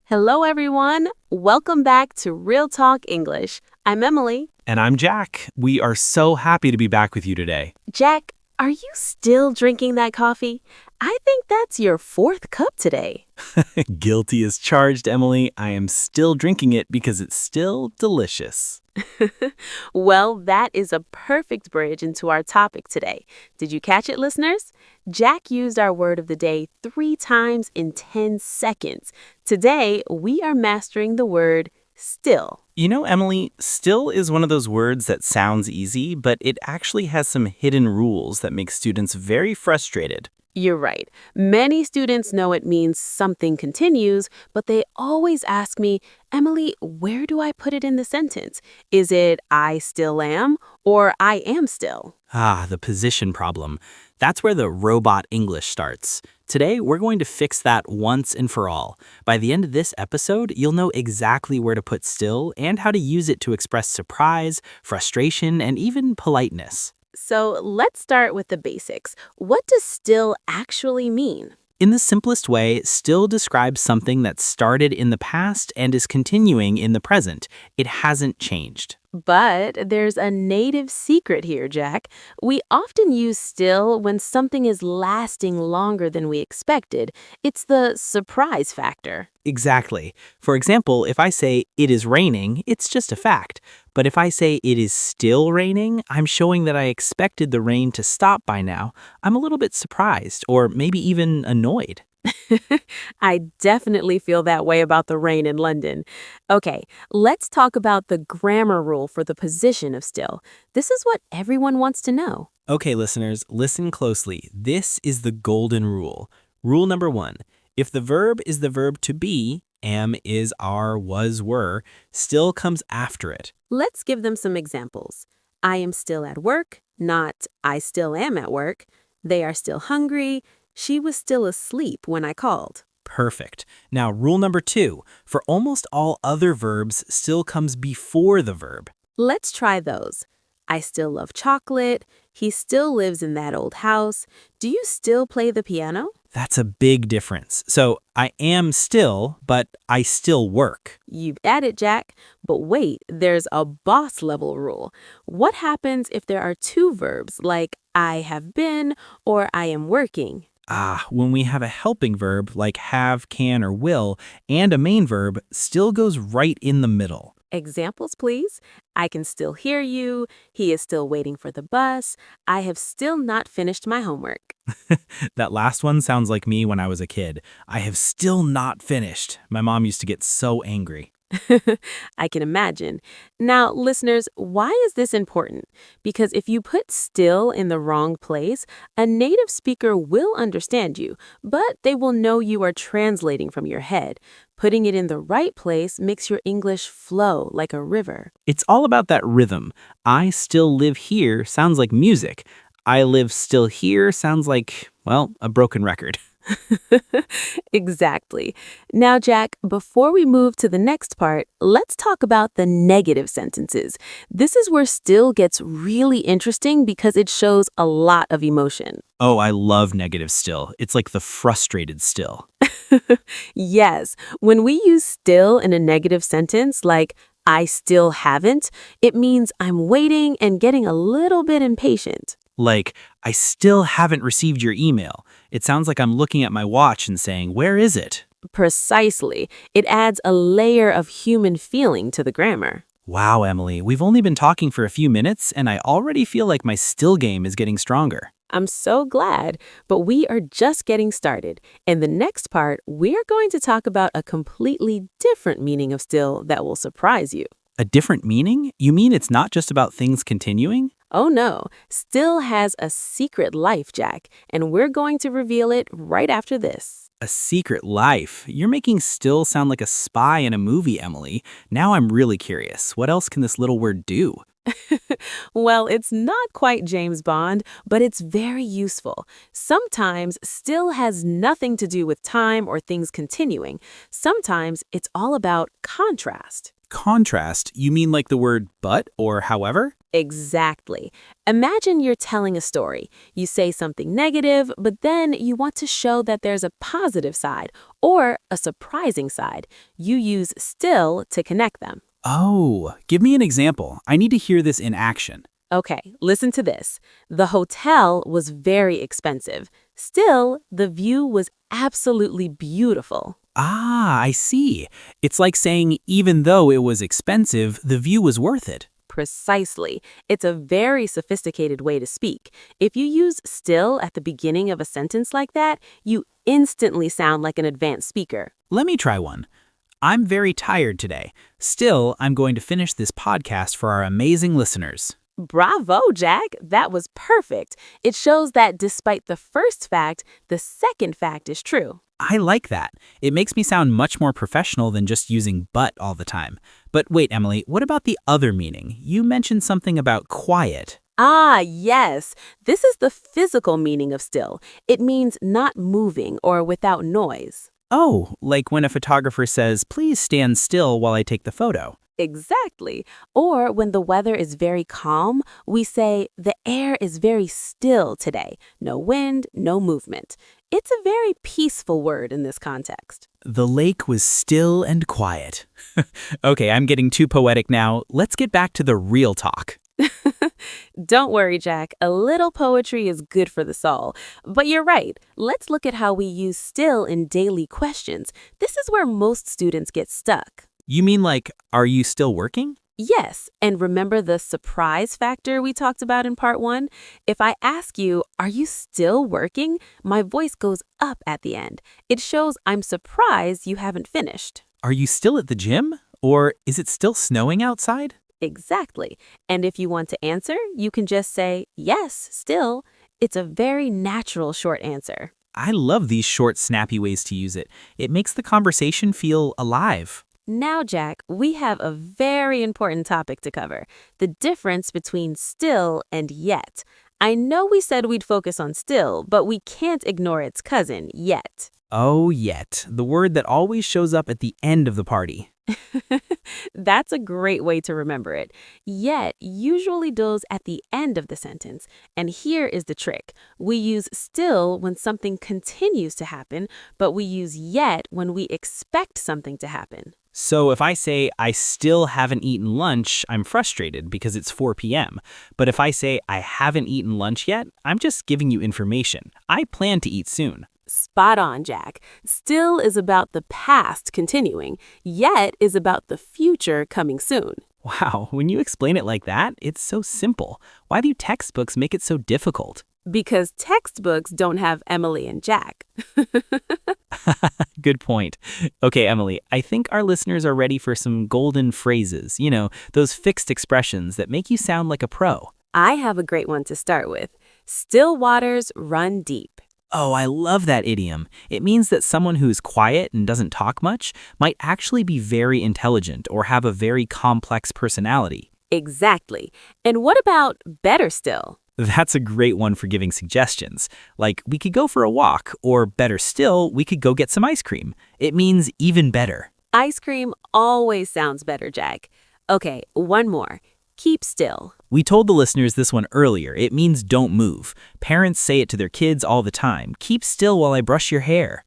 Hello, everyone. Welcome back to Real Talk English. I'm Emily. And I'm Jack. We are so happy to be back with you today. Jack, are you still drinking that coffee? I think that's your fourth cup today. Guilty as charged, Emily. I am still drinking it because it's still delicious. Well, that is a perfect bridge into our topic today. Did you catch it, listeners? Jack used our word of the day 3 times in 10 seconds. Today, we are mastering the word still. You know, Emily, still is one of those words that sounds easy, but it actually has some hidden rules that make students very frustrated. You're right. Many students know it means something continues, but they always ask me, Emily, where do I put it in the sentence? Is it I still am or I am still? The position problem. That's where the robot English starts. Today, we're going to fix that once and for all. By the end of this episode, you'll know exactly where to put still and how to use it to express surprise, frustration, and even politeness. So let's start with the basics. What does still actually mean? In the simplest way, still describes something that started in the past and is continuing in the present. It hasn't changed. But there's a native secret here, Jack. We often use still when something is lasting longer than we expected. It's the surprise factor. Exactly. For example, if I say it is raining, it's just a fact. But if I say it is still raining, I'm showing that I expected the rain to stop by now. I'm a little bit surprised, or maybe even annoyed. I definitely feel that way about the rain in London. Okay, let's talk about the grammar rule for the position of still. This is what everyone wants to know. Okay, listeners, listen closely. This is the golden rule. Rule number 1. If the verb is the verb to be, am, is, are, was, were, still comes after it. Let's give them some examples. I am still at work, not I still am at work. They are still hungry. She was still asleep when I called. Perfect. Now, rule number 2. For almost all other verbs, still comes before the verb. Let's try those. I still love chocolate. He still lives in that old house. Do you still play the piano? That's a big difference. So, I am still, but I still work. You got it, Jack. But wait, there's a boss level rule. What happens if there are 2 verbs like I have been or I am working? When we have a helping verb like have, can, or will, and a main verb, still goes right in the middle. Examples, please. I can still hear you. He is still waiting for the bus. I have still not finished my homework. That last one sounds like me when I was a kid. I have still not finished. My mom used to get so angry. I can imagine. Now, listeners, why is this important? Because if you put still in the wrong place, a native speaker will understand you, but they will know you are translating from your head. Putting it in the right place makes your English flow like a river. It's all about that rhythm. I still live here sounds like music. I live still here sounds like, well, a broken record. Exactly. Now, Jack, before we move to the next part, let's talk about the negative sentences. This is where still gets really interesting because it shows a lot of emotion. Oh, I love negative still. It's like the frustrated still. Yes, when we use still in a negative sentence like I still haven't, it means I'm waiting and getting a little bit impatient. Like, I still haven't received your email. It sounds like I'm looking at my watch and saying, where is it? Precisely. It adds a layer of human feeling to the grammar. Wow, Emily, we've only been talking for a few minutes, and I already feel like my still game is getting stronger. I'm so glad, but we are just getting started. In the next part, we're going to talk about a completely different meaning of still that will surprise you. A different meaning? You mean it's not just about things continuing? Oh no, still has a secret life, Jack, and we're going to reveal it right after this. A secret life? You're making still sound like a spy in a movie, Emily. Now I'm really curious. What else can this little word do? Well, it's not quite James Bond, but it's very useful. Sometimes still has nothing to do with time or things continuing. Sometimes it's all about contrast. Contrast, you mean like the word but or however? Exactly. Imagine you're telling a story. You say something negative, but then you want to show that there's a positive side or a surprising side. You use still to connect them. Oh, give me an example. I need to hear this in action. Okay, listen to this. The hotel was very expensive. Still, the view was absolutely beautiful. Ah, I see. It's like saying even though it was expensive, the view was worth it. Precisely. It's a very sophisticated way to speak. If you use still at the beginning of a sentence like that, you instantly sound like an advanced speaker. Let me try one. I'm very tired today. Still, I'm going to finish this podcast for our amazing listeners. Bravo, Jack. That was perfect. It shows that despite the first fact, the second fact is true. I like that. It makes me sound much more professional than just using but all the time. But wait, Emily, what about the other meaning? You mentioned something about quiet. Ah, yes. This is the physical meaning of still. It means not moving or without noise. Oh, like when a photographer says, please stand still while I take the photo. Exactly. Or when the weather is very calm, we say the air is very still today. No wind, no movement. It's a very peaceful word in this context. The lake was still and quiet. Okay, I'm getting too poetic now. Let's get back to the real talk. Don't worry, Jack. A little poetry is good for the soul. But you're right. Let's look at how we use still in daily questions. This is where most students get stuck. You mean like, are you still working? Yes, and remember the surprise factor we talked about in part 1? If I ask you, are you still working? My voice goes up at the end. It shows I'm surprised you haven't finished. Are you still at the gym? Or is it still snowing outside? Exactly. And if you want to answer, you can just say, yes, still. It's a very natural short answer. I love these short, snappy ways to use it. It makes the conversation feel alive. Now, Jack, we have a very important topic to cover, the difference between still and yet. I know we said we'd focus on still, but we can't ignore its cousin, yet. Oh, yet. The word that always shows up at the end of the party. That's a great way to remember it. Yet usually goes at the end of the sentence. And here is the trick. We use still when something continues to happen, but we use yet when we expect something to happen. So if I say, I still haven't eaten lunch, I'm frustrated because it's 4 p.m. But if I say, I haven't eaten lunch yet, I'm just giving you information. I plan to eat soon. Spot on, Jack. Still is about the past continuing, yet is about the future coming soon. Wow, when you explain it like that, it's so simple. Why do textbooks make it so difficult? Because textbooks don't have Emily and Jack. Good point. Okay, Emily, I think our listeners are ready for some golden phrases, those fixed expressions that make you sound like a pro. I have a great one to start with. Still waters run deep. Oh, I love that idiom. It means that someone who's quiet and doesn't talk much might actually be very intelligent or have a very complex personality. Exactly. And what about better still? That's a great one for giving suggestions. Like, we could go for a walk, or better still, we could go get some ice cream. It means even better. Ice cream always sounds better, Jack. Okay, one more. Keep still. We told the listeners this one earlier. It means don't move. Parents say it to their kids all the time. Keep still while I brush your hair.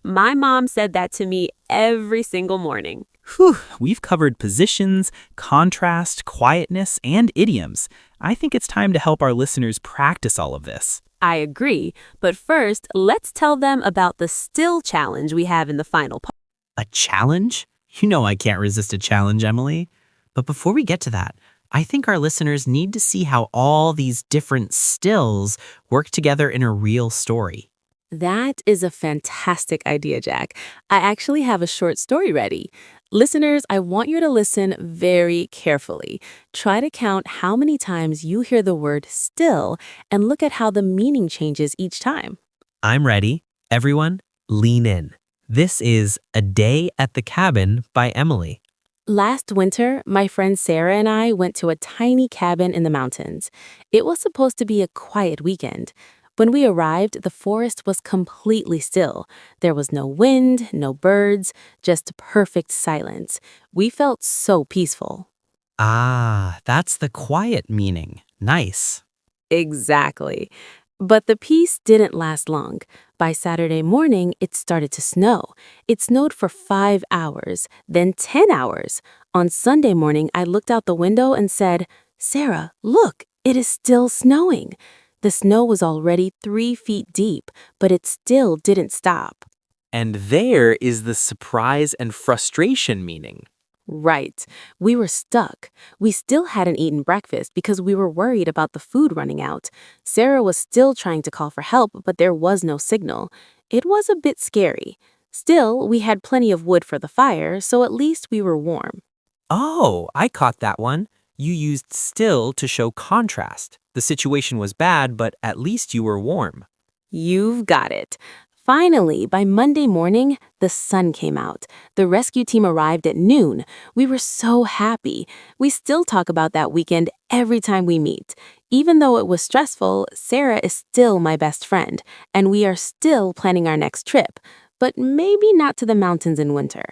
My mom said that to me every single morning. Whew, we've covered positions, contrast, quietness, and idioms. I think it's time to help our listeners practice all of this. I agree, but first, let's tell them about the still challenge we have in the final part. A challenge? You know I can't resist a challenge, Emily. But before we get to that, I think our listeners need to see how all these different stills work together in a real story. That is a fantastic idea, Jack. I actually have a short story ready. Listeners, I want you to listen very carefully. Try to count how many times you hear the word still and look at how the meaning changes each time. I'm ready. Everyone, lean in. This is A Day at the Cabin by Emily. Last winter, my friend Sarah and I went to a tiny cabin in the mountains. It was supposed to be a quiet weekend. When we arrived, the forest was completely still. There was no wind, no birds, just perfect silence. We felt so peaceful. Ah, that's the quiet meaning. Nice. Exactly. But the peace didn't last long. By Saturday morning, it started to snow. It snowed for 5 hours, then 10 hours. On Sunday morning, I looked out the window and said, Sarah, look, it is still snowing. The snow was already 3 feet deep, but it still didn't stop. And there is the surprise and frustration meaning. Right. We were stuck. We still hadn't eaten breakfast because we were worried about the food running out. Sarah was still trying to call for help, but there was no signal. It was a bit scary. Still, we had plenty of wood for the fire, so at least we were warm. Oh, I caught that one. You used still to show contrast. The situation was bad, but at least you were warm. You've got it. Finally, by Monday morning, the sun came out. The rescue team arrived at noon. We were so happy. We still talk about that weekend every time we meet. Even though it was stressful, Sarah is still my best friend, and we are still planning our next trip, but maybe not to the mountains in winter.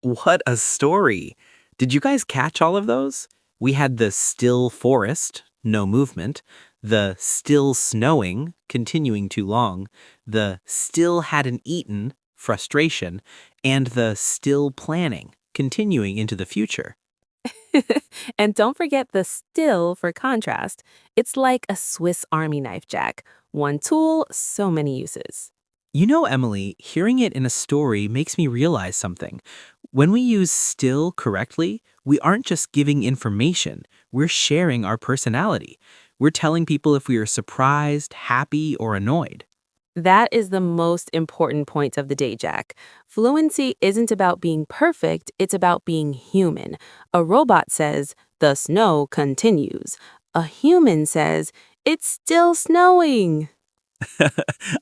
What a story. Did you guys catch all of those? We had the still forest, no movement, the still snowing, continuing too long, the still hadn't eaten, frustration, and the still planning, continuing into the future. And don't forget the still for contrast. It's like a Swiss Army knife, Jack. One tool, so many uses. You know, Emily, hearing it in a story makes me realize something. When we use still correctly, we aren't just giving information, we're sharing our personality. We're telling people if we are surprised, happy, or annoyed. That is the most important point of the day, Jack. Fluency isn't about being perfect, it's about being human. A robot says, the snow continues. A human says, it's still snowing.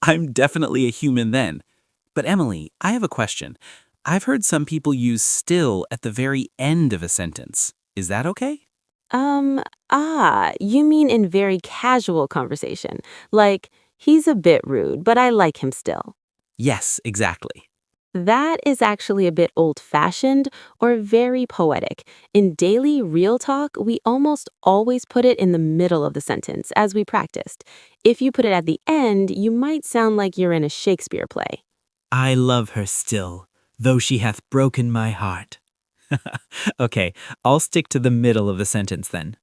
I'm definitely a human then. But Emily, I have a question. I've heard some people use still at the very end of a sentence. Is that okay? You mean in very casual conversation. Like, he's a bit rude, but I like him still. Yes, exactly. That is actually a bit old-fashioned or very poetic. In daily real talk, we almost always put it in the middle of the sentence, as we practiced. If you put it at the end, you might sound like you're in a Shakespeare play. I love her still, though she hath broken my heart. Okay, I'll stick to the middle of the sentence then.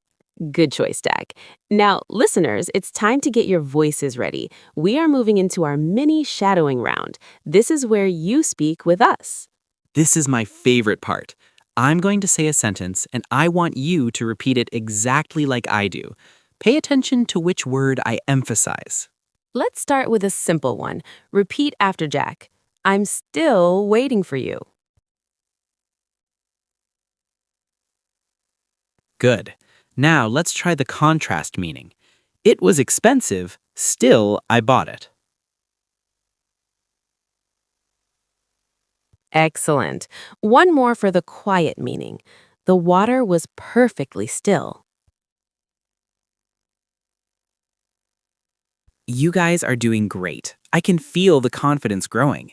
Good choice, Dak. Now, listeners, it's time to get your voices ready. We are moving into our mini shadowing round. This is where you speak with us. This is my favorite part. I'm going to say a sentence, and I want you to repeat it exactly like I do. Pay attention to which word I emphasize. Let's start with a simple one. Repeat after Jack. I'm still waiting for you. Good. Now let's try the contrast meaning. It was expensive, still I bought it. Excellent. One more for the quiet meaning. The water was perfectly still. You guys are doing great. I can feel the confidence growing.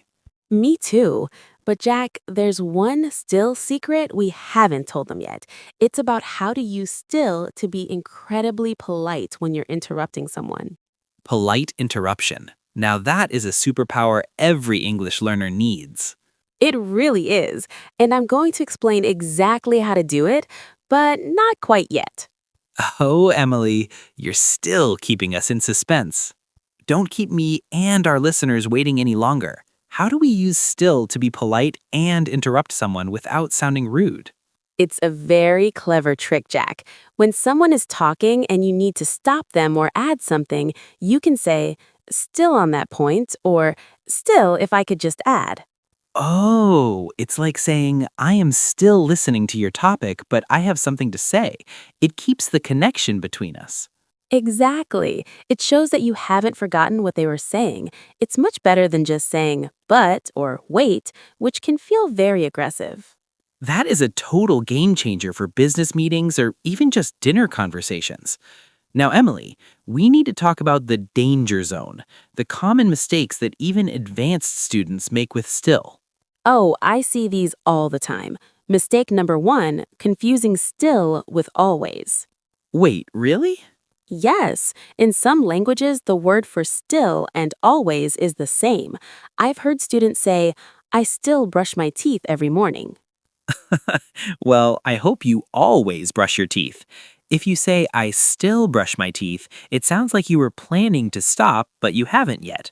Me too. But Jack, there's one still secret we haven't told them yet. It's about how to use still to be incredibly polite when you're interrupting someone. Polite interruption. Now that is a superpower every English learner needs. It really is. And I'm going to explain exactly how to do it, but not quite yet. Oh, Emily, you're still keeping us in suspense. Don't keep me and our listeners waiting any longer. How do we use still to be polite and interrupt someone without sounding rude? It's a very clever trick, Jack. When someone is talking and you need to stop them or add something, you can say, still on that point, or still if I could just add. Oh, it's like saying, I am still listening to your topic, but I have something to say. It keeps the connection between us. Exactly. It shows that you haven't forgotten what they were saying. It's much better than just saying, but or wait, which can feel very aggressive. That is a total game changer for business meetings or even just dinner conversations. Now, Emily, we need to talk about the danger zone, the common mistakes that even advanced students make with still. Oh, I see these all the time. Mistake number one, confusing still with always. Wait, really? Yes, in some languages, the word for still and always is the same. I've heard students say, I still brush my teeth every morning. Well, I hope you always brush your teeth. If you say, I still brush my teeth, it sounds like you were planning to stop, but you haven't yet.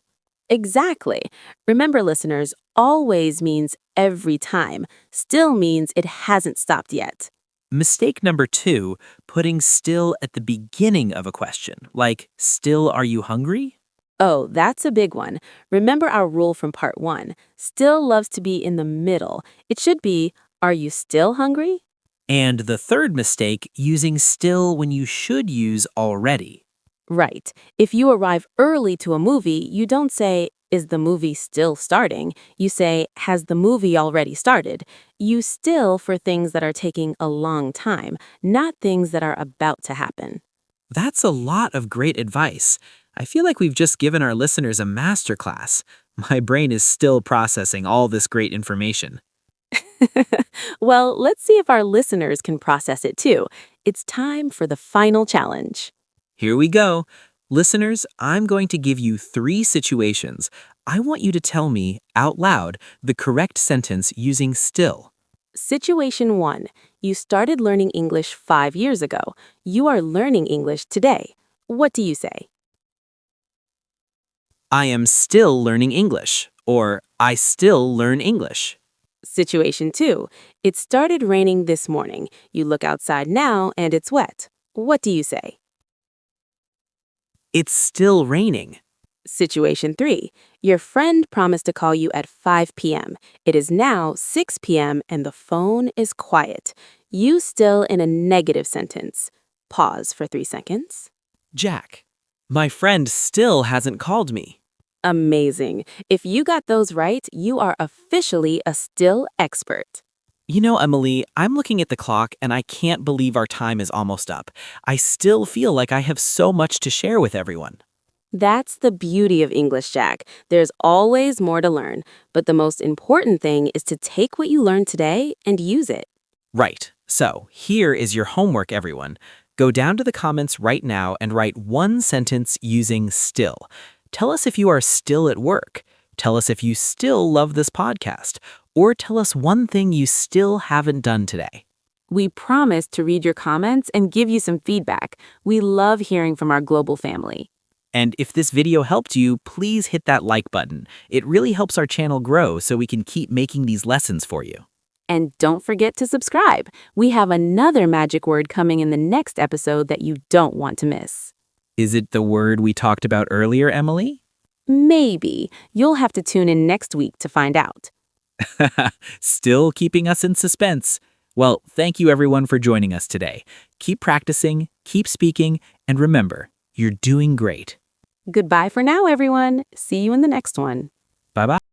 Exactly. Remember, listeners, always means every time. Still means it hasn't stopped yet. Mistake number two, putting still at the beginning of a question, like, still are you hungry? Oh, that's a big one. Remember our rule from part one. Still loves to be in the middle. It should be, are you still hungry? And the third mistake, using still when you should use already. Right. If you arrive early to a movie, you don't say, is the movie still starting? You say, has the movie already started? Use still for things that are taking a long time, not things that are about to happen. That's a lot of great advice. I feel like we've just given our listeners a masterclass. My brain is still processing all this great information. Well, let's see if our listeners can process it too. It's time for the final challenge. Here we go. Listeners, I'm going to give you 3 situations. I want you to tell me, out loud, the correct sentence using still. Situation 1. You started learning English 5 years ago. You are learning English today. What do you say? I am still learning English, or I still learn English. Situation 2. It started raining this morning. You look outside now and it's wet. What do you say? It's still raining. Situation 3. Your friend promised to call you at 5 p.m. It is now 6 p.m. and the phone is quiet. Use still in a negative sentence. Pause for 3 seconds. Jack, my friend still hasn't called me. Amazing. If you got those right, you are officially a still expert. You know, Emily, I'm looking at the clock and I can't believe our time is almost up. I still feel like I have so much to share with everyone. That's the beauty of English, Jack. There's always more to learn, but the most important thing is to take what you learned today and use it. Right. So, here is your homework, everyone. Go down to the comments right now and write one sentence using still. Tell us if you are still at work. Tell us if you still love this podcast. Or tell us one thing you still haven't done today. We promise to read your comments and give you some feedback. We love hearing from our global family. And if this video helped you, please hit that like button. It really helps our channel grow so we can keep making these lessons for you. And don't forget to subscribe. We have another magic word coming in the next episode that you don't want to miss. Is it the word we talked about earlier, Emily? Maybe. You'll have to tune in next week to find out. Still keeping us in suspense. Well, thank you everyone for joining us today. Keep practicing, keep speaking, and remember, you're doing great. Goodbye for now, everyone. See you in the next one. Bye-bye.